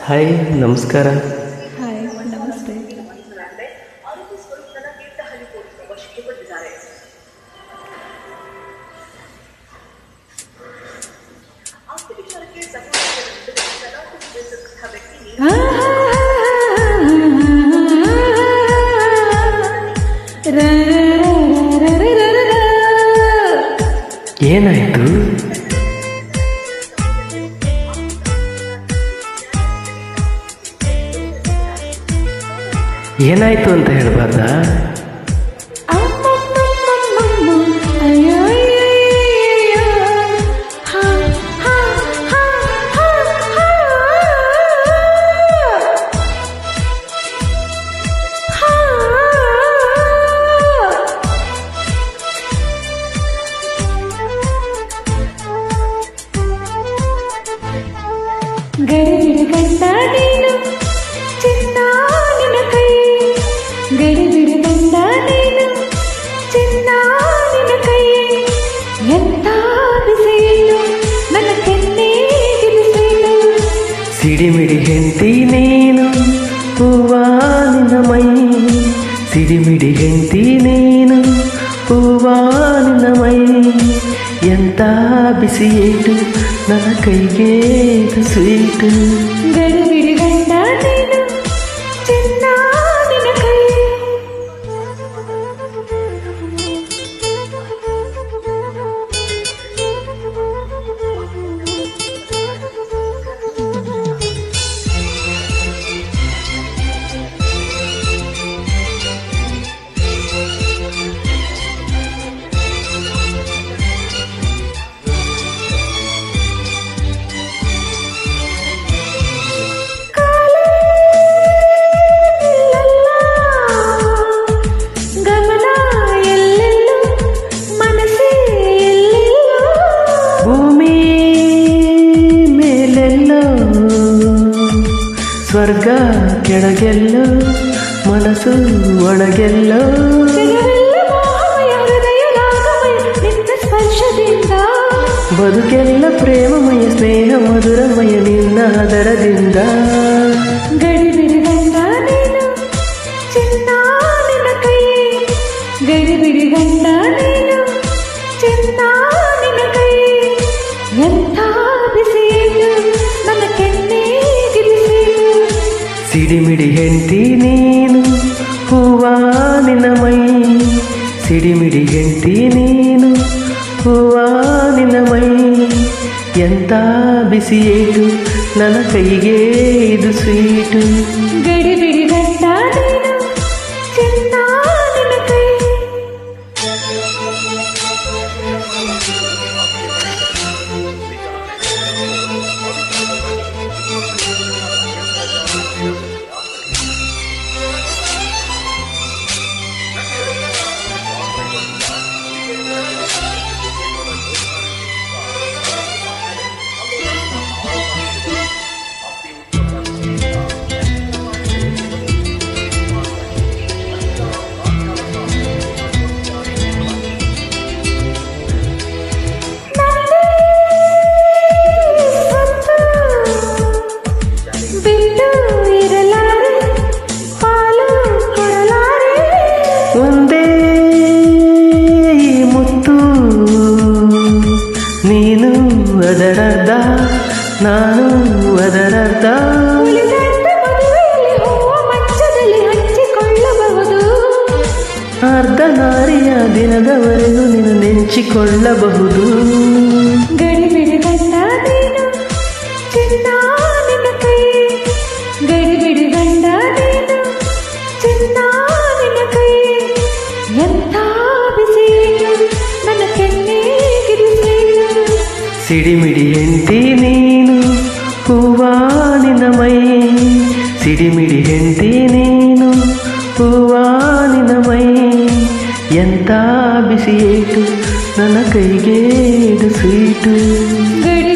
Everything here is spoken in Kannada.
ಹಾಯ್, ನಮಸ್ಕಾರ. ಹಾಯ್, ನಮಸ್ತೆ. ಏನಾಯಿತು? ಏನಾಯ್ತು ಅಂತ ಹೇಳ್ಬಾರ್ದಾ? ಗಡಿಬಿಡಿ ಗಂಡ ನೀನು ಚಿನ್ನ ನಿನ್ನ ಕೈ, ಗಡಿಬಿಡಿ ಗಂಡ ನೀನು ಚಿನ್ನ ನಿನ್ನ ಕೈ, ಎಂತ ಬಿಸಿಲು ನನ್ನ ಕೆನ್ನೆಗೆ ಬಿಸಿಲು. ಸಿಡಿಮಿಡಿ ಹೆಂಡತಿ ನೀನು ಹೂವ ನಿನ್ನ ಮೈ, ಸಿಡಿಮಿಡಿ ಹೆಂಡತಿ ನೀನು ಹೂವ ನಿನ್ನ ಮೈ, ಎಂತ ಬಿಸಿ ಏಟು ನನ್ನ ಕೈಗೆ ಇದು ಸ್ವೀಟು. ಗಡಿಬಿಡಿ ಗಂಡ ನೀನು ಚಿನ್ನ ನಿನ್ನ ಕೈ. ಸ್ವರ್ಗ ಕೆಳಗೆಲ್ಲೋ ಮನಸ್ಸು ಒಳಗೆಲ್ಲೋ, ಸ್ಪರ್ಶದಿಂದ ಬದುಕೆಲ್ಲ ಪ್ರೇಮಮಯ ಸ್ನೇಹ ಮಧುರಮಯ ನಿನ್ನ ಅದರದಿಂದ. ಗಡಿಬಿಡಿ ಗಂಡ ನೀನು ಚಿನ್ನ ನಿನ್ನ ಕೈ, ಗಡಿಬಿಡಿ ಗಂಡ ನೀನು ಚಿನ್ನ ನಿನ್ನ ಕೈ, ಎಂಥ ಬಿಸಿಲು ನನ್ನ ಕೆನ್ನೆಗೆ ಬಿಸಿಲು. ಸಿಡಿಮಿಡಿ ಹೆಂಡತಿ ನೀನು ಹೂವ ನಿನ್ನ ಮೈ, ಸಿಡಿಮಿಡಿ ಹೆಂಡತಿ ನೀನು ಹೂವ ನಿನ್ನ ಮೈ, ಎಂತ ಬಿಸಿ ಏಟು ನನ್ನ ಕೈಗೆ ಇದು ಸ್ವೀಟು. ಗಡಿಬಿಡಿ ಗಂಡ ನೀನು ಚಿನ್ನ ನಿನ್ನ ಕೈ. ಒಂದೇ ಮುತ್ತು ನೀನು ಅದರರ್ಧ ನಾನು ಅದರರ್ಧ, ಹಂಚಿಕೊಳ್ಳಬಹುದು ಅರ್ಧ ನಾರಿಯ ದಿನದವರೆಗೂ ನೀನು ನೆಂಚಿಕೊಳ್ಳಬಹುದು. ಗಡಿಬಿಡಿ ಗಂಡ ನೀನು ಚಿನ್ನ ನಿನ್ನ ಕೈ, ಗಡಿಬಿಡಿ ಗಂಡ ನೀನು ಚಿನ್ನ ನಿನ್ನ ಕೈ, ಎಂಥ ಬಿಸಿಲು ನನ್ನ ಕೆನ್ನೆಗೆ ಬಿಸಿಲು. ಸಿಡಿಮಿಡಿ ಹೆಂಡತಿ ನೀನು ಹೂವ ನಿನ್ನ ಮೈ, ಸಿಡಿಮಿಡಿ ಹೆಂಡತಿ ನೀನು ಹೂವ ನಿನ್ನ ಮೈ, ಎಂತ ಬಿಸಿ ಏಟು ನನ್ನ ಕೈಗೆ ಇದು ಸ್ವೀಟು. ಗಡಿ